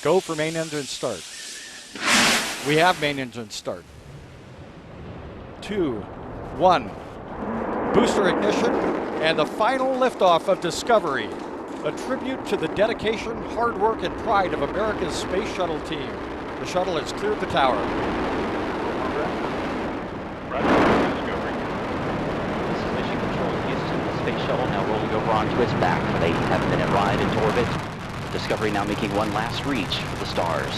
Go for main engine start. We have main engine start. 2, 1. Booster ignition and the final liftoff of Discovery. A tribute to the dedication, hard work, and pride of America's Space Shuttle team. The shuttle has cleared the tower. Discovery. This is Mission Control in Houston. The Space Shuttle now rolling over onto its back for an 87-minute ride into orbit. Discovery now making one last reach for the stars.